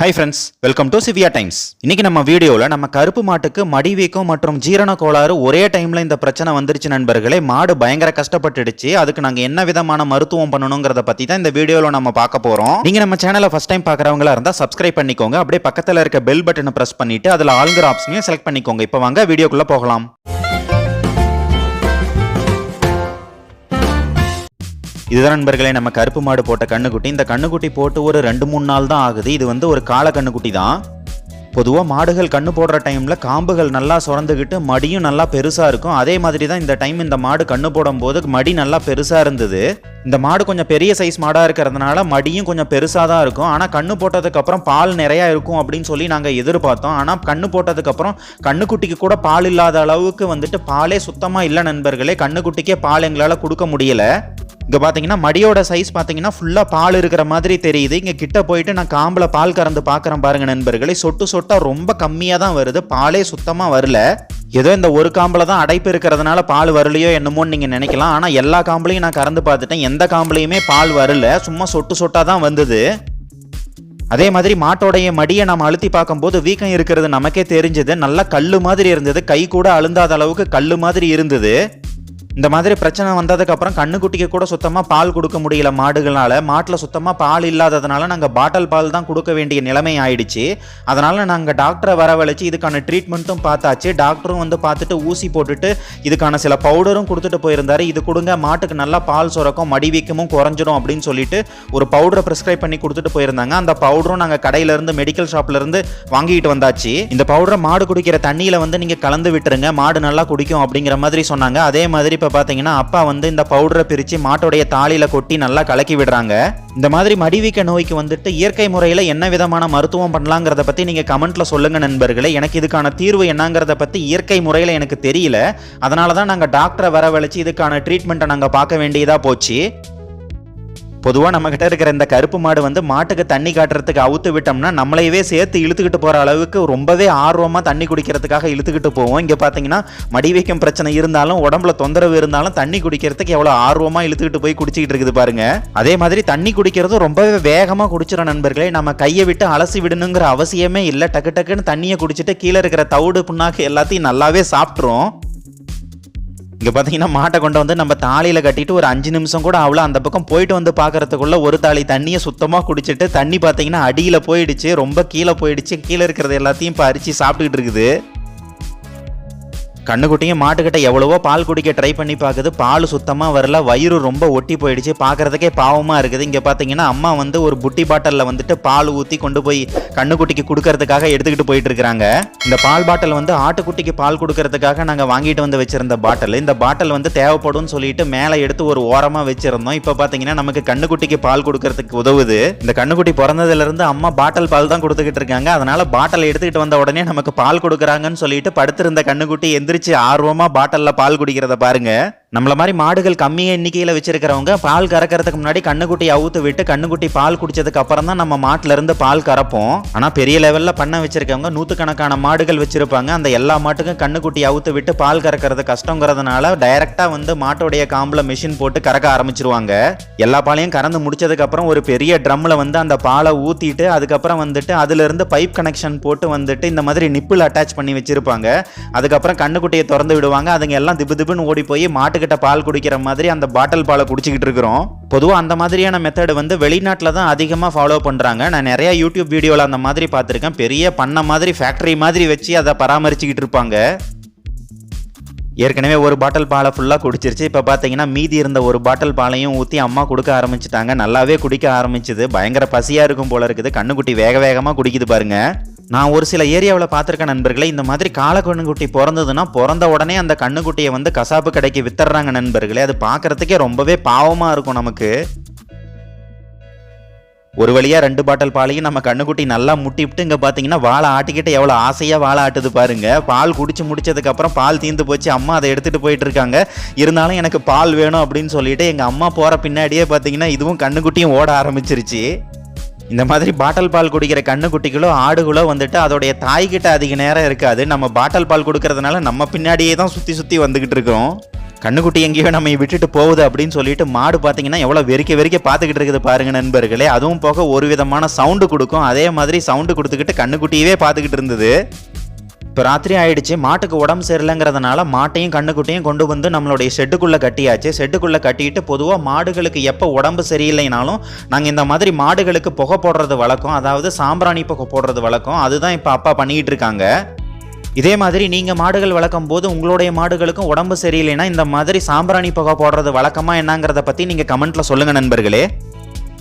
Hi friends, welcome to சிவியா times. இன்னைக்கு நம்ம வீடியோவில் நம்ம கருப்பு மாட்டுக்கு மடி வீக்கம் மற்றும் ஜீரண கோளாறு ஒரே டைம்ல இந்த பிரச்சனை வந்துருச்சு நண்பர்களே. மாடு பயங்கர கஷ்டப்பட்டுடுச்சு. அதுக்கு நாங்கள் என்ன விதமான மருத்துவம் பண்ணணுங்கிறத பற்றி தான் இந்த வீடியோவில் நம்ம பார்க்க போகிறோம். நீங்கள் நம்ம சேனலை ஃபர்ஸ்ட் டைம் பார்க்குறவங்களா இருந்தால் சப்ஸ்கிரைப் பண்ணிக்கோங்க. அப்படியே பக்கத்தில் இருக்க பெல் பட்டனை ப்ரெஸ் பண்ணிட்டு அதில் ஆல்கிற ஆப்ஷனையும் செலக்ட் பண்ணிக்கோங்க. இப்போ வாங்க வீடியோக்குள்ளே போகலாம். இதுதான் நண்பர்களே நம்ம கருப்பு மாடு போட்ட கண்ணுக்குட்டி. இந்த கண்ணுக்குட்டி போட்டு ஒரு 2-3 நாள் தான் ஆகுது. இது வந்து ஒரு காளை கண்ணுக்குட்டி தான். பொதுவாக மாடுகள் கண்ணு போடுற டைமில் காம்புகள் நல்லா சுரந்துக்கிட்டு மடியும் நல்லா பெருசாக இருக்கும். அதே மாதிரி தான் இந்த டைம் இந்த மாடு கண்ணு போடும்போது மடி நல்லா பெருசாக இருந்தது. இந்த மாடு கொஞ்சம் பெரிய சைஸ் மாடாக இருக்கிறதுனால மடியும் கொஞ்சம் பெருசாக தான் இருக்கும். ஆனால் கண்ணு போட்டதுக்கப்புறம் பால் நிறையா இருக்கும் அப்படின்னு சொல்லி நாங்கள் எதிர்பார்த்தோம். ஆனால் கண்ணு போட்டதுக்கப்புறம் கண்ணுக்குட்டிக்கு கூட பால் இல்லாத அளவுக்கு வந்துட்டு பாலே சுத்தமாக இல்லை நண்பர்களே. கண்ணுக்குட்டிக்கே பால் எங்களால் கொடுக்க முடியலை. இங்கே பார்த்தீங்கன்னா மடியோட சைஸ் பார்த்தீங்கன்னா ஃபுல்லாக பால் இருக்கிற மாதிரி தெரியுது. இங்கே கிட்ட போயிட்டு நான் காம்பில் பால் கறந்து பார்க்குறேன் பாருங்க நண்பர்களே. சொட்டு சொட்டாக ரொம்ப கம்மியாக தான் வருது. பாலே சுத்தமாக வரல. ஏதோ இந்த ஒரு காம்பில் தான் அடைப்பு இருக்கிறதுனால பால் வரலையோ என்னமோன்னு நீங்கள் நினைக்கலாம். ஆனால் எல்லா காம்புலையும் நான் கறந்து பார்த்துட்டேன். எந்த காம்புலையுமே பால் வரல. சும்மா சொட்டு சொட்டாக தான் வந்தது. அதே மாதிரி மாட்டோடைய மடியை நம்ம அழுத்தி பார்க்கும்போது வீக்கம் இருக்கிறது நமக்கே தெரிஞ்சது. நல்லா கல் மாதிரி இருந்தது. கை கூட அழுந்தாத அளவுக்கு கல் மாதிரி இருந்தது. இந்த மாதிரி பிரச்சனை வந்ததுக்கப்புறம் கண்ணுக்குட்டிக்கு கூட சுத்தமாக பால் கொடுக்க முடியல மாடுகளால். மாட்டில் சுத்தமாக பால் இல்லாததுனால நாங்கள் பாட்டில் பால் தான் கொடுக்க வேண்டிய நிலைமை ஆயிடுச்சு. அதனால் நாங்கள் டாக்டரை வரவழைச்சு இதுக்கான ட்ரீட்மெண்ட்டும் பார்த்தாச்சு. டாக்டரும் வந்து பார்த்துட்டு ஊசி போட்டுட்டு இதுக்கான சில பவுடரும் கொடுத்துட்டு போயிருந்தாரு. இது கொடுங்க, மாட்டுக்கு நல்லா பால் சுரக்கும், மடி வீக்கமும் குறைஞ்சிடும் அப்படின்னு சொல்லிட்டு ஒரு பவுடரை ப்ரிஸ்கிரைப் பண்ணி கொடுத்துட்டு போயிருந்தாங்க. அந்த பவுடரும் நாங்கள் கடையிலேருந்து மெடிக்கல் ஷாப்லேருந்து வாங்கிட்டு வந்தாச்சு. இந்த பவுடரை மாடு குடிக்கிற தண்ணியில் வந்து நீங்கள் கலந்து விட்டுருங்க, மாடு நல்லா குடிக்கும் அப்படிங்கிற மாதிரி சொன்னாங்க. அதே மாதிரி இப்போ பார்த்தீங்கன்னா அப்பா வந்து இந்த பவுடரை பிரித்து மாட்டோடைய தாலியில் கொட்டி நல்லா கலக்கி விடுறாங்க. இந்த மாதிரி மடிவீக்க நோய்க்கு வந்துட்டு இயற்கை முறையில் என்ன விதமான மருத்துவம் பண்ணலாங்கிறத பற்றி நீங்கள் கமெண்ட்டில் சொல்லுங்கள் நண்பர்களே. எனக்கு இதுக்கான தீர்வு என்னங்கிறத பற்றி இயற்கை முறையில் எனக்கு தெரியல. அதனால தான் நாங்கள் டாக்டரை வரவழைச்சு இதுக்கான ட்ரீட்மெண்ட்டை நாங்கள் பார்க்க வேண்டியதாக போச்சு. பொதுவாக நம்மக்கிட்ட இருக்கிற இந்த கருப்பு மாடு வந்து மாட்டுக்கு தண்ணி காட்டுறதுக்கு அவுத்து விட்டோம்னா நம்மளையவே சேர்த்து இழுத்துக்கிட்டு போகிற அளவுக்கு ரொம்பவே ஆர்வமாக தண்ணி குடிக்கிறதுக்காக இழுத்துக்கிட்டு போவோம். இங்கே பார்த்தீங்கன்னா மடிவீக்கம் பிரச்சனை இருந்தாலும் உடம்புல தொந்தரவு இருந்தாலும் தண்ணி குடிக்கிறதுக்கு எவ்வளோ ஆர்வமாக இழுத்துக்கிட்டு போய் குடிச்சிக்கிட்டு இருக்குது பாருங்க. அதே மாதிரி தண்ணி குடிக்கிறதும் ரொம்பவே வேகமாக குடிச்சிடும் நண்பர்களே. நம்ம கையை விட்டு அலசி விடணுங்கிற அவசியமே இல்லை. டக்கு டக்குன்னு தண்ணியை குடிச்சிட்டு கீழே இருக்கிற தவிடு புண்ணாக்கு எல்லாத்தையும் நல்லாவே சாப்பிட்ரும். இங்கே பார்த்தீங்கன்னா மாட்டை கொண்டு வந்து நம்ம தாலியில் கட்டிட்டு ஒரு 5 நிமிஷம் கூட அவ்வளோ அந்த பக்கம் போயிட்டு வந்து பார்க்கறதுக்குள்ள ஒரு தாலி தண்ணியை சுத்தமாக குடிச்சிட்டு தண்ணி பார்த்தீங்கன்னா அடியில் போயிடுச்சு, ரொம்ப கீழே போயிடுச்சு. கீழே இருக்கிறது எல்லாத்தையும் இப்போ அரிச்சு சாப்பிட்டுக்கிட்டு இருக்குது. கண்ணுக்குட்டியும் மாட்டுக்கிட்ட எவ்வளவோ பால் குடிக்க ட்ரை பண்ணி பார்க்குது. பால் சுத்தமாக வரல. வயிறு ரொம்ப ஒட்டி போயிடுச்சு. பார்க்குறதுக்கே பாவமாக இருக்குது. இங்கே பார்த்தீங்கன்னா அம்மா வந்து ஒரு புட்டி பாட்டிலில் வந்துட்டு பால் ஊற்றி கொண்டு போய் கண்ணுக்குட்டிக்கு கொடுக்கறதுக்காக எடுத்துக்கிட்டு போயிட்டு இருக்கிறாங்க. இந்த பால் பாட்டில் வந்து ஆட்டுக்குட்டிக்கு பால் கொடுக்கறதுக்காக நாங்கள் வாங்கிட்டு வந்து வச்சிருந்த பாட்டில். இந்த பாட்டில் வந்து தேவைப்படும்னு சொல்லிட்டு மேலே எடுத்து ஒரு ஓரமாக வச்சிருந்தோம். இப்போ பார்த்தீங்கன்னா நமக்கு கண்ணுக்குட்டிக்கு பால் கொடுக்கறதுக்கு உதவுது. இந்த கண்ணுக்குட்டி பிறந்ததுலேருந்து அம்மா பாட்டில் பால் தான் கொடுத்துக்கிட்டு இருக்காங்க. அதனால பாட்டில் எடுத்துக்கிட்டு வந்த உடனே நமக்கு பால் கொடுக்குறாங்கன்னு சொல்லிட்டு படுத்திருந்த கண்ணுக்குட்டி எந்திரிச்சு ஆர்வமா பாட்டில்ல பால் குடிக்கிறத பாருங்க. நம்மள மாதிரி மாடுகள் கம்மிய எண்ணிக்கையில வச்சிருக்கிறவங்க பால் கறக்கிறதுக்கு முன்னாடி கண்ணுக்குட்டி அவுத்து விட்டு கண்ணுக்குட்டி பால் குடிச்சதுக்கு அப்புறம் தான் நம்ம மாட்டுல இருந்து பால் கறப்போம். ஆனா பெரிய லெவல்ல பண்ண வச்சிருக்கவங்க நூத்துக்கணக்கான மாடுகள் வச்சிருப்பாங்க. அந்த எல்லா மாட்டுக்கும் கண்ணுக்குட்டி அவுத்து விட்டு பால் கறக்கிறது கஷ்டங்கிறதுனால டைரக்டா வந்து மாட்டோடைய காம்புல மிஷின் போட்டு கறக்க ஆரம்பிச்சிருவாங்க. எல்லா பாலையும் கறந்து முடிச்சதுக்கு அப்புறம் ஒரு பெரிய ட்ரம்ல வந்து அந்த பாலை ஊத்திட்டு அதுக்கப்புறம் வந்துட்டு அதுல இருந்து பைப் கனெக்ஷன் போட்டு வந்துட்டு இந்த மாதிரி நிப்பிள் அட்டாச் பண்ணி வச்சிருப்பாங்க. அதுக்கப்புறம் கண்ணுக்குட்டியை திறந்து விடுவாங்க. அதுங்க எல்லாம் திபு திபுன்னு ஓடி போய் மாட்டுக்கிட்ட பால் குடிக்கிற மாதிரி அந்த பாட்டில் பாலை குடிச்சிக்கிட்டு இருக்கிறோம். பொதுவாக அந்த மாதிரியான மெத்தட் வந்து வெளிநாட்டில் தான் அதிகமாக ஃபாலோ பண்ணுறாங்க. நான் நிறைய யூடியூப் வீடியோவில் அந்த மாதிரி பார்த்துருக்கேன். பெரிய பண்ண மாதிரி ஃபேக்டரி மாதிரி வச்சு அதை பராமரிச்சுக்கிட்டு இருப்பாங்க. ஏற்கனவே ஒரு பாட்டில் பாலை ஃபுல்லாக குடிச்சிருச்சு. இப்போ பார்த்தீங்கன்னா மீதி இருந்த ஒரு பாட்டில் பாலையும் ஊற்றி அம்மா கொடுக்க ஆரம்பிச்சிட்டாங்க. நல்லாவே குடிக்க ஆரம்பிச்சுது. பயங்கர பசியாக இருக்கும் போல இருக்குது. கண்ணுக்குட்டி வேக வேகமாக குடிக்குது பாருங்க. நான் ஒரு சில ஏரியாவில் பார்த்துருக்கேன் நண்பர்களே. இந்த மாதிரி காளை கண்ணுக்குட்டி பிறந்ததுன்னா பிறந்த உடனே அந்த கண்ணுக்குட்டியை வந்து கசாப்பு கடைக்கு வித்துறாங்க நண்பர்களே. அது பார்க்கறதுக்கே ரொம்பவே பாவமாக இருக்கும் நமக்கு. ஒரு வழியாக 2 பாட்டில் பாலையும் நம்ம கண்ணுக்குட்டி நல்லா முட்டிவிட்டு இங்கே பார்த்தீங்கன்னா வாழை ஆட்டிக்கிட்டு எவ்வளோ ஆசையாக வாழை ஆட்டுது பாருங்க. பால் குடிச்சு முடிச்சதுக்கப்புறம் பால் தீர்ந்து போச்சு. அம்மா அதை எடுத்துகிட்டு போயிட்டு இருக்காங்க. இருந்தாலும் எனக்கு பால் வேணும் அப்படின்னு சொல்லிட்டு எங்கள் அம்மா போகிற பின்னாடியே பார்த்தீங்கன்னா இதுவும் கண்ணுக்குட்டியும் ஓட ஆரம்பிச்சிருச்சு. இந்த மாதிரி பாட்டில் பால் குடிக்கிற கண்ணுக்குட்டிகளோ ஆடுகளோ வந்துட்டு அதோடைய தாய்கிட்ட அதிக நேரம் இருக்காது. நம்ம பாட்டில் பால் கொடுக்கறதுனால நம்ம பின்னாடியே தான் சுற்றி சுற்றி வந்துக்கிட்டு இருக்கோம். கண்ணுக்குட்டி எங்கேயோ நம்ம விட்டுட்டு போகுது அப்படின்னு சொல்லிட்டு மாடு பார்த்தீங்கன்னா எவ்வளோ வெறிக்க பார்த்துக்கிட்டு இருக்குது பாருங்க நண்பர்களே. அதுவும் போக ஒரு விதமான சவுண்டு கொடுக்கும். அதே மாதிரி சவுண்டு கொடுத்துக்கிட்டு கண்ணுக்குட்டியவே பார்த்துக்கிட்டு இருந்தது. இப்போ ராத்திரி ஆயிடுச்சு. மாட்டுக்கு உடம்பு சரியில்லைங்கிறதுனால மாட்டையும் கண்ணுக்குட்டியும் கொண்டு வந்து நம்மளுடைய ஷெட்டுக்குள்ளே கட்டியாச்சு. ஷெட்டுக்குள்ளே கட்டிட்டு பொதுவாக மாடுகளுக்கு எப்போ உடம்பு சரியில்லைனாலும் நாங்கள் இந்த மாதிரி மாடுகளுக்கு புகை போடுறது வழக்கம், அதாவது சாம்பிராணி புகை போடுறது வழக்கம். அதுதான் இப்போ அப்பா பண்ணிக்கிட்டு இருக்காங்க. இதே மாதிரி நீங்கள் மாடுகள் வளர்க்கும் போது உங்களுடைய மாடுகளுக்கும் உடம்பு சரியில்லைன்னா இந்த மாதிரி சாம்பிராணி புகை போடுறது வழக்கமா என்னங்கிறத பற்றி நீங்கள் கமெண்ட்டில் சொல்லுங்கள் நண்பர்களே.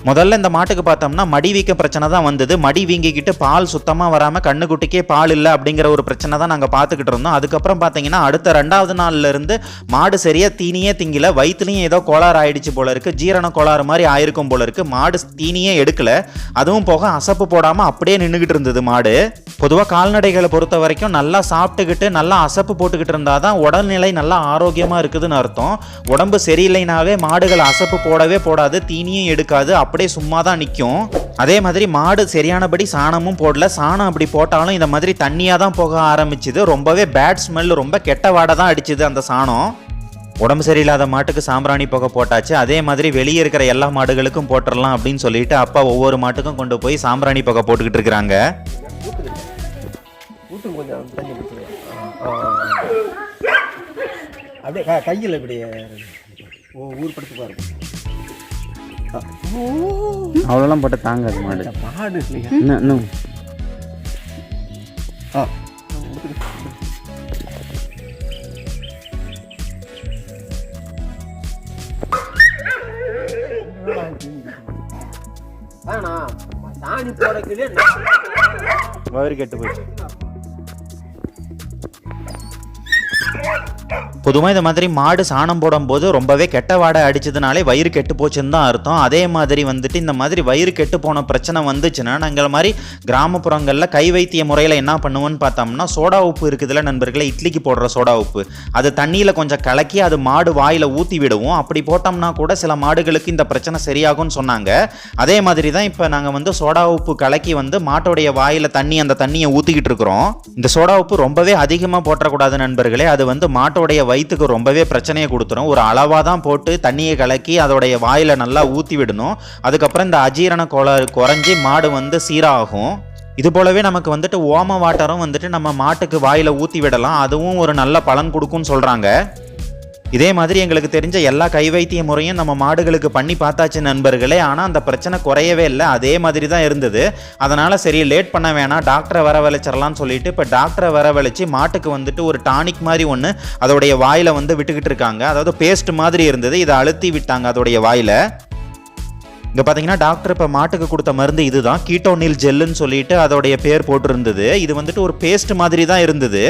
முதல்ல இந்த மாட்டுக்கு பார்த்தோம்னா மடி வீக்க பிரச்சனை தான் வந்தது. மடி வீங்கிக்கிட்டு பால் சுத்தமாக வராமல் கண்ணுக்குட்டிக்கே பால் இல்லை அப்படிங்கிற ஒரு பிரச்சனை தான் நாங்கள் பார்த்துக்கிட்டு இருந்தோம். அதுக்கப்புறம் பார்த்தீங்கன்னா அடுத்த 2வது நாள்லேருந்து மாடு சரியாக தீனியே திங்கல. வயிற்றுலையும் ஏதோ கோளாறு ஆயிடுச்சு போல இருக்குது, ஜீரண கோளாறு மாதிரி ஆயிருக்கும் போல இருக்குது. மாடு தீனியே எடுக்கலை. அதுவும் போக அசப்பு போடாமல் அப்படியே நின்றுக்கிட்டு இருந்தது மாடு. பொதுவாக கால்நடைகளை பொறுத்த வரைக்கும் நல்லா சாப்பிட்டுக்கிட்டு நல்லா அசப்பு போட்டுக்கிட்டு இருந்தால் தான் உடல்நிலை நல்லா ஆரோக்கியமாக இருக்குதுன்னு அர்த்தம். உடம்பு சரியில்லைனாவே மாடுகள் அசப்பு போடவே போடாது, தீனியும் எடுக்காது, அப்படியே சும்மா தான் நிற்கும். அதே மாதிரி மாடு சரியானபடி சாணமும் போடல. சாணம் அப்படி போட்டாலும் இந்த மாதிரி தண்ணியாக தான் போக ஆரம்பிச்சுது. ரொம்பவே பேட் ஸ்மெல், ரொம்ப கெட்ட வாடை தான் அடிச்சுது அந்த சாணம். உடம்பு சரியில்லாத மாட்டுக்கு சாம்பிராணி புகை போட்டாச்சு. அதே மாதிரி வெளியே இருக்கிற எல்லா மாடுகளுக்கும் போட்டுடலாம் அப்படின்னு சொல்லிட்டு அப்பா ஒவ்வொரு மாட்டுக்கும் கொண்டு போய் சாம்பிராணி புகை போட்டுக்கிட்டு இருக்கிறாங்க. அப்படியே கையில் இப்படி ஊர்படுத்தி பாருங்க. அவ்வளோலாம் போட்டு தாங்காது மாடு. மாடு இன்னும் சாணி போடக்குள்ளே வயிறு கெட்டு போயிடுச்சு. பொதுவாக இந்த மாதிரி மாடு சாணம் போடும்போது ரொம்பவே கெட்ட வாடை அடிச்சதுனாலே வயிறு கெட்டு போச்சுன்னு தான் அர்த்தம். அதே மாதிரி வந்துட்டு இந்த மாதிரி வயிறு கெட்டு போன பிரச்சனை வந்துச்சுன்னா நாங்கள் மாதிரி கிராமப்புறங்களில் கை வைத்திய முறையில் என்ன பண்ணுவோன்னு பார்த்தோம்னா, சோடா உப்பு இருக்குதுல்ல நண்பர்களே, இட்லிக்கு போடுற சோடா உப்பு, அது தண்ணியில் கொஞ்சம் கலக்கி அது மாடு வாயில் ஊற்றி விடுவோம். அப்படி போட்டோம்னா கூட சில மாடுகளுக்கு இந்த பிரச்சனை சரியாகும்னு சொன்னாங்க. அதே மாதிரி தான் இப்போ நாங்கள் வந்து சோடா உப்பு கலக்கி வந்து மாட்டோடைய வாயில் அந்த தண்ணியை ஊற்றிக்கிட்டு இருக்கிறோம். இந்த சோடா உப்பு ரொம்பவே அதிகமாக போட்டக்கூடாது நண்பர்களே, அது வந்து மாட்டோடைய வயிற்றுக்கு ரொம்பவே பிரச்சனையை கொடுத்துரும். ஒரு அளவாக தான் போட்டு தண்ணியை கலக்கி அதோடைய வாயில் நல்லா ஊற்றி விடணும். அதுக்கப்புறம் இந்த அஜீரண கோளாறு குறைஞ்சி மாடு வந்து சீராகும். இது போலவே நமக்கு வந்துட்டு ஓம வாட்டரும் வந்துட்டு நம்ம மாட்டுக்கு வாயில் ஊற்றி விடலாம். அதுவும் ஒரு நல்ல பலன் கொடுக்கும்னு சொல்கிறாங்க. இதே மாதிரி எங்களுக்கு தெரிஞ்ச எல்லா கை வைத்திய முறையும் நம்ம மாடுகளுக்கு பண்ணி பார்த்தாச்சு நண்பர்களே. ஆனால் அந்த பிரச்சனை குறையவே இல்லை, அதே மாதிரி தான் இருந்தது. அதனால் சரி லேட் பண்ண வேணாம், டாக்டரை வரவழைச்சிடலான்னு சொல்லிட்டு இப்போ டாக்டரை வரவழைச்சி மாட்டுக்கு வந்துட்டு ஒரு டானிக் மாதிரி ஒன்று அதோடைய வாயில் வந்து விட்டுக்கிட்டு இருக்காங்க. அதாவது பேஸ்ட் மாதிரி இருந்தது, இதை அழுத்தி விட்டாங்க அதோடைய வாயில். இங்கே பார்த்தீங்கன்னா டாக்டர் இப்போ மாட்டுக்கு கொடுத்த மருந்து இதுதான், கீட்டோனில் ஜெல்லுன்னு சொல்லிட்டு அதோடைய பேர் போட்டிருந்தது. இது வந்துட்டு ஒரு பேஸ்ட் மாதிரி தான் இருந்தது.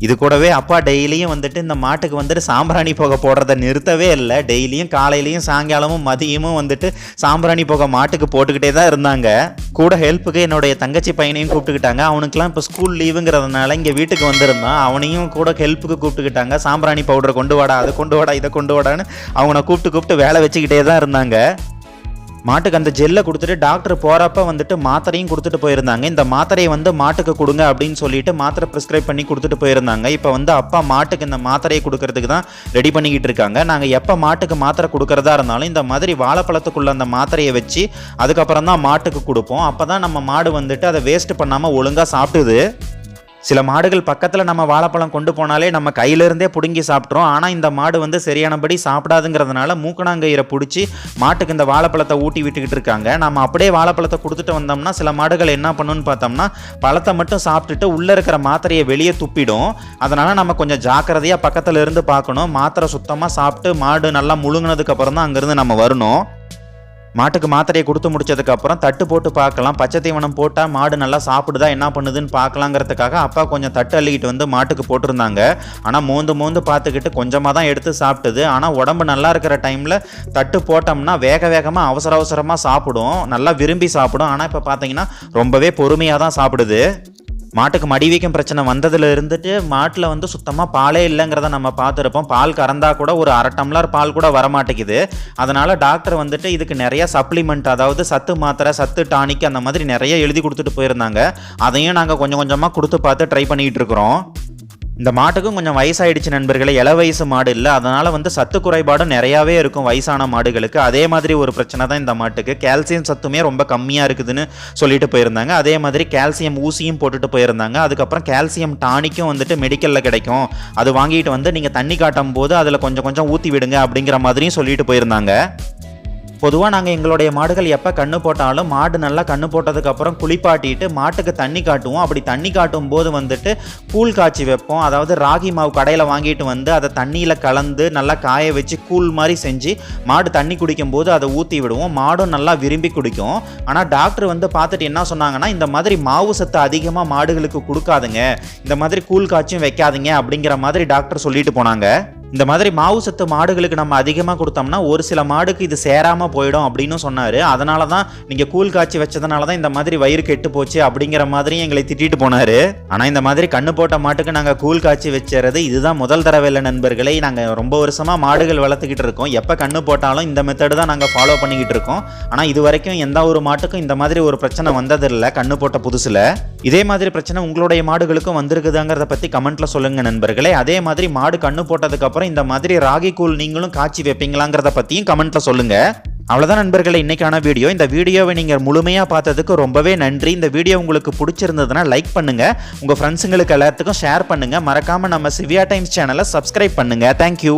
இது கூடவே அப்பா டெய்லியும் வந்துட்டு இந்த மாட்டுக்கு வந்துட்டு சாம்பிராணி புகை போடுறத நிறுத்தவே இல்லை. டெய்லியும் காலையிலையும் சாயங்காலமும் மதியமும் வந்துட்டு சாம்பிராணி புகை மாட்டுக்கு போட்டுக்கிட்டே தான் இருந்தாங்க. கூட ஹெல்ப்புக்கு என்னுடைய தங்கச்சி பையனையும் கூப்பிட்டுக்கிட்டாங்க. அவனுக்குலாம் இப்போ ஸ்கூல் லீவுங்கிறதுனால இங்கே வீட்டுக்கு வந்திருந்தான். அவனையும் கூட ஹெல்ப்புக்கு கூப்பிட்டுக்கிட்டாங்க. சாம்பிராணி பவுடரை கொண்டு வாடா, அதை கொண்டு வாடா, இதை கொண்டு வாடான்னு அவனை கூப்பிட்டு வேலை வச்சுக்கிட்டே தான் இருந்தாங்க. மாட்டுக்கு அந்த ஜெல்லை கொடுத்துட்டு டாக்டர் போகிறப்ப வந்துட்டு மாத்திரையும் கொடுத்துட்டு போயிருந்தாங்க. இந்த மாத்திரையை வந்து மாட்டுக்கு கொடுங்க அப்படின்னு சொல்லிட்டு மாத்திரை ப்ரிஸ்கிரைப் பண்ணி கொடுத்துட்டு போயிருந்தாங்க. இப்போ வந்து அப்பா மாட்டுக்கு இந்த மாத்திரையை கொடுக்கறதுக்கு தான் ரெடி பண்ணிக்கிட்டு இருக்காங்க. நாங்கள் எப்போ மாட்டுக்கு மாத்திரை கொடுக்கறதா இருந்தாலும் இந்த மாதிரி வாழைப்பழத்துக்குள்ள அந்த மாத்திரையை வச்சு அதுக்கப்புறம் தான் மாட்டுக்கு கொடுப்போம். அப்போ தான் நம்ம மாடு வந்துட்டு அதை வேஸ்ட் பண்ணாமல் ஒழுங்காக சாப்பிட்டுது. சில மாடுகள் பக்கத்தில் நம்ம வாழைப்பழம் கொண்டு போனாலே நம்ம கையிலேருந்தே பிடுங்கி சாப்பிட்றோம். ஆனால் இந்த மாடு வந்து சரியானபடி சாப்பிடாதுங்கிறதுனால மூக்கணாங்கயிறை பிடிச்சி மாட்டுக்கு இந்த வாழைப்பழத்தை ஊட்டி விட்டுக்கிட்டு இருக்காங்க. நம்ம அப்படியே வாழைப்பழத்தை கொடுத்துட்டு வந்தோம்னா சில மாடுகள் என்ன பண்ணுன்னு பார்த்தோம்னா பழத்தை மட்டும் சாப்பிட்டுட்டு உள்ளே இருக்கிற மாத்திரையை வெளியே துப்பிடும். அதனால் நம்ம கொஞ்சம் ஜாக்கிரதையாக பக்கத்தில் இருந்து பார்க்கணும். மாத்திரை சுத்தமாக சாப்பிட்டு மாடு நல்லா முழுங்கினதுக்கப்புறம் தான் அங்கேருந்து நம்ம வரணும். மாட்டுக்கு மாத்திரையை கொடுத்து முடிச்சதுக்கப்புறம் தட்டு போட்டு பார்க்கலாம், பச்சை தீவனம் போட்டால் மாடு நல்லா சாப்பிடுதா என்ன பண்ணுதுன்னு பார்க்கலாங்கிறதுக்காக அப்பா கொஞ்சம் தட்டு அள்ளிக்கிட்டு வந்து மாட்டுக்கு போட்டிருந்தாங்க. ஆனால் மோந்து பார்த்துக்கிட்டு கொஞ்சமாக தான் எடுத்து சாப்பிட்டுது. ஆனால் உடம்பு நல்லா இருக்கிற டைமில் தட்டு போட்டோம்னா வேகமாக அவசரமாக சாப்பிடும், நல்லா விரும்பி சாப்பிடும். ஆனால் இப்போ பார்த்தீங்கன்னா ரொம்பவே பொறுமையாக தான் சாப்பிடுது. மாட்டுக்கு மடிவீக்கம் பிரச்சனை வந்ததுல இருந்துட்டு மாட்டில் வந்து சுத்தமாக பாலே இல்லைங்கிறத நம்ம பார்த்துருப்போம். பால் கறந்தா கூட ஒரு அரை டம்ளர் பால் கூட வரமாட்டேங்குது. அதனால் டாக்டர் வந்துட்டு இதுக்கு நிறைய சப்ளிமெண்ட், அதாவது சத்து மாத்திரை, சத்து டானிக் அந்த மாதிரி நிறைய எழுதி கொடுத்துட்டு போயிருந்தாங்க. அதையும் நாங்கள் கொஞ்சமாக கொடுத்து பார்த்து ட்ரை பண்ணிகிட்டு இருக்கிறோம். இந்த மாட்டுக்கும் கொஞ்சம் வயசாயிடுச்சு நண்பர்களே, இள வயசு மாடு இல்லை. அதனால் வந்து சத்து குறைபாடும் நிறையாவே இருக்கும் வயசான மாடுகளுக்கு. அதே மாதிரி ஒரு பிரச்சனை தான் இந்த மாட்டுக்கு. கால்சியம் சத்துமே ரொம்ப கம்மியாக இருக்குதுன்னு சொல்லிட்டு போயிருந்தாங்க. அதே மாதிரி கால்சியம் ஊசியும் போட்டுட்டு போயிருந்தாங்க. அதுக்கப்புறம் கால்சியம் டானிக்கும் வந்துட்டு மெடிக்கலில் கிடைக்கும், அது வாங்கிட்டு வந்து நீங்கள் தண்ணி காட்டும் போது அதில் கொஞ்சம் ஊற்றி விடுங்க அப்படிங்கிற மாதிரியும் சொல்லிட்டு போயிருந்தாங்க. பொதுவாக நாங்கள் எங்களுடைய மாடுகள் எப்போ கண்ணு போட்டாலும் மாடு நல்லா கண்ணு போட்டதுக்கப்புறம் குளிப்பாட்டிட்டு மாட்டுக்கு தண்ணி காட்டுவோம். அப்படி தண்ணி காட்டும் போது வந்துட்டு கூழ் காய்ச்சி வைப்போம். அதாவது ராகி மாவு கடையில் வாங்கிட்டு வந்து அதை தண்ணியில் கலந்து நல்லா காய வச்சு கூழ் மாதிரி செஞ்சு மாடு தண்ணி குடிக்கும் போது அதை ஊற்றி விடுவோம். மாடும் நல்லா விரும்பி குடிக்கும். ஆனால் டாக்டர் வந்து பார்த்துட்டு என்ன சொன்னாங்கன்னா, இந்த மாதிரி மாவு சத்து அதிகமாக மாடுகளுக்கு கொடுக்காதுங்க, இந்த மாதிரி கூழ் காய்ச்சும் வைக்காதீங்க அப்படிங்கிற மாதிரி டாக்டர் சொல்லிட்டு போனாங்க. இந்த மாதிரி மாவு சத்து மாடுகளுக்கு நம்ம அதிகமாக கொடுத்தோம்னா ஒரு சில மாடுக்கு இது சேராமல் போயிடும் அப்படின்னு சொன்னார். அதனால தான் நீங்கள் கூழ் காய்ச்சி வச்சதுனால தான் இந்த மாதிரி வயிறு கெட்டு போச்சு அப்படிங்கிற மாதிரி எங்களை திட்டிட்டு போனார். ஆனால் இந்த மாதிரி கண்ணு போட்ட மாட்டுக்கு நாங்கள் கூழ் காய்ச்சி வச்சுறது இதுதான் முதல் தடவை இல்லை நண்பர்களே. நாங்கள் ரொம்ப வருஷமாக மாடுகள் வளர்த்துக்கிட்டு இருக்கோம். எப்போ கண்ணு போட்டாலும் இந்த மெத்தடு தான் நாங்கள் ஃபாலோ பண்ணிக்கிட்டு இருக்கோம். ஆனால் இது வரைக்கும் எந்த ஒரு மாட்டுக்கும் இந்த மாதிரி ஒரு பிரச்சனை வந்ததில்லை கண்ணு போட்ட புதுசில். இதே மாதிரி பிரச்சனை உங்களுடைய மாடுகளுக்கும் வந்திருக்குதாங்கிறத பற்றி கமெண்ட்டில் சொல்லுங்கள் நண்பர்களே. அதே மாதிரி மாடு கண்ணு போட்டதுக்கப்புறம் இந்த மாதிரி ராகி கூழ் நீங்களும் காய்ச்சி வைப்பீங்களாங்கிறத பற்றியும் கமெண்ட்ல சொல்லுங்க. அவ்வளோதான் நண்பர்களே இன்னைக்கான வீடியோ. இந்த வீடியோவை நீங்கள் முழுமையாக பார்த்ததுக்கு ரொம்பவே நன்றி. இந்த வீடியோ உங்களுக்கு பிடிச்சிருந்ததுன்னா லைக் பண்ணுங்க, உங்கள் ஃப்ரெண்ட்ஸுங்களுக்கு எல்லாத்துக்கும் ஷேர் பண்ணுங்க. மறக்காம நம்ம சிவியா டைம்ஸ் சேனலை சப்ஸ்கிரைப் பண்ணுங்க. தேங்க்யூ.